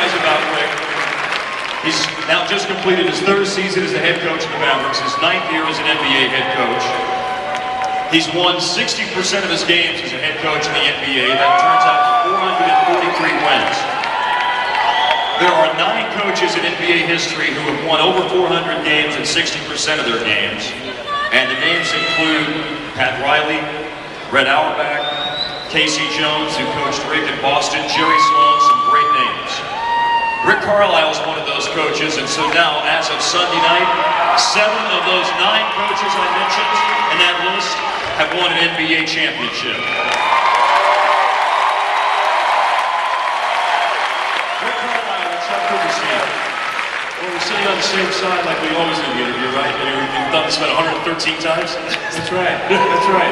guys about Rick. He's now just completed his 3rd season as the head coach of the Mavericks, his 9th year as an NBA head coach. He's won 60% of his games as a head coach in the NBA. That turns out to 443 wins. There are 9 coaches in NBA history who have won over 400 games and 60% of their games. And the names include Pat Riley, Red Auerbach, Casey Jones, who coached Rick in Boston, Jerry Sloan, some great names. Rick Carlisle is one of those coaches, and so now, as of Sunday night, 7 of those 9 coaches I mentioned in that list have won an NBA championship. Rick Carlisle and Chuck Cooperstein. Well, we're sitting on the same side like we always do in the interview, right? And we've done this about 113 times. That's right. That's right.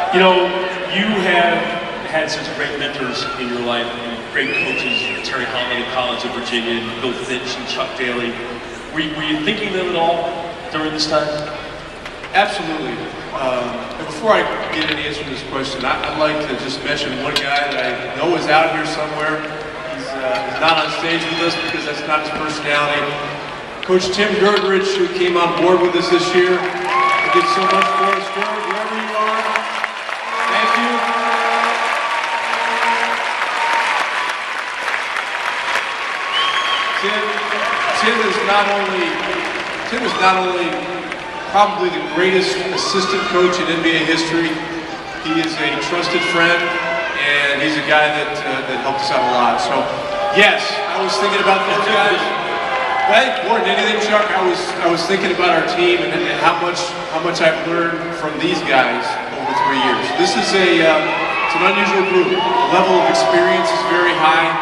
You know, you have had such great mentors in your life, and great coaches, Terry Holland at College of Virginia, and Bill Finch and Chuck Daly. Were you thinking of them at all during this time? Absolutely. And before I get into answering this question, I'd like to just mention one guy that I know is out here somewhere. He's not on stage with us because that's not his personality. Coach Tim Gergerich, who came on board with us this year. He did so much for us. Gerg, wherever you are, thank you. Tim is not only probably the greatest assistant coach in NBA history. He is a trusted friend, and he's a guy that helped us out a lot. So, yes, I was thinking about those guys. But more than anything, Chuck, I was thinking about our team and how much I've learned from these guys over 3 years. This is it's an unusual group. The level of experience is very high,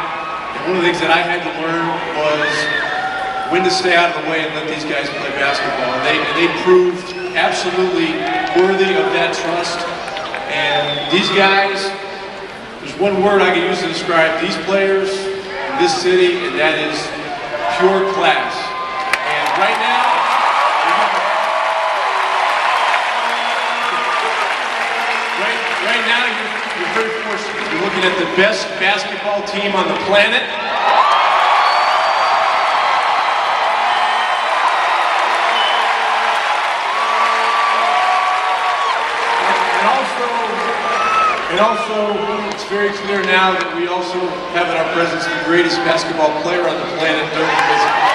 and one of the things that I had to learn was when to stay out of the way and let these guys play basketball. And they proved absolutely worthy of that trust. And these guys, there's one word I can use to describe these players in this city, and that is pure class. And right now, you're very fortunate. You're looking at the best basketball team on the planet. And also, it's very clear now that we also have in our presence the greatest basketball player on the planet, Dirk Nowitzki.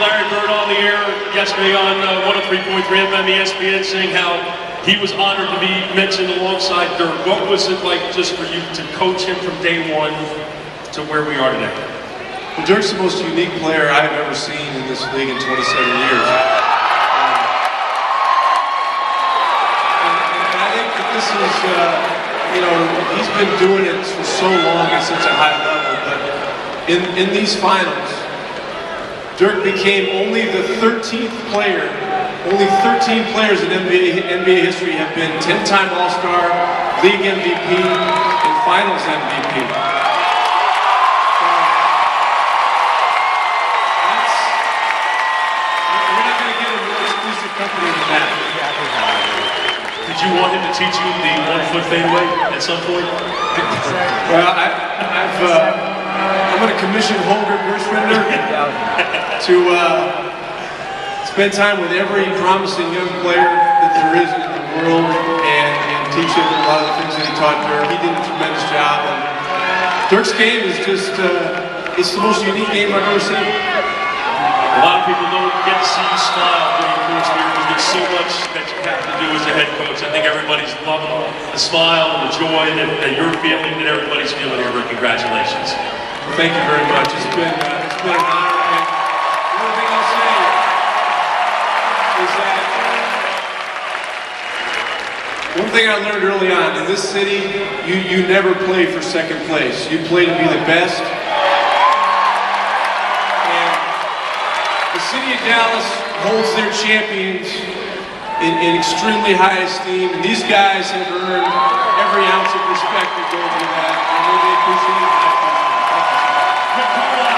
Larry Bird on the air yesterday on 103.3 FM ESPN saying how he was honored to be mentioned alongside Dirk. What was it like just for you to coach him from day one to where we are today? Well, Dirk's the most unique player I've ever seen in this league in 27 years. And I think that this is, he's been doing it for so long at such a high level, but in these finals, Dirk became only the 13th player. Only 13 players in NBA history have been 10-time All-Star, League MVP, and Finals MVP. We're not going to get a more exclusive company than that. Did you want him to teach you the 1-foot fadeaway at some point? Well, I'm going to commission Holger Gershwinder to spend time with every promising young player that there is in the world and teach him a lot of the things that he taught Dirk. He did a tremendous job. And Dirk's game is just, it's the most unique game I've ever seen. A lot of people don't get to see you smile during the course of the year because there's so much that you have to do as a head coach. I think everybody's loving the smile and the joy that you're feeling, that everybody's feeling here. Congratulations. Well, thank you very much. It's been an honor. And the only thing I'll say is that thing I learned early on, in this city, you never play for second place. You play to be the best. And the city of Dallas holds their champions in extremely high esteem, and these guys have earned every ounce of respect that goes with that. I know they appreciate it. I appreciate it. Thank you so much.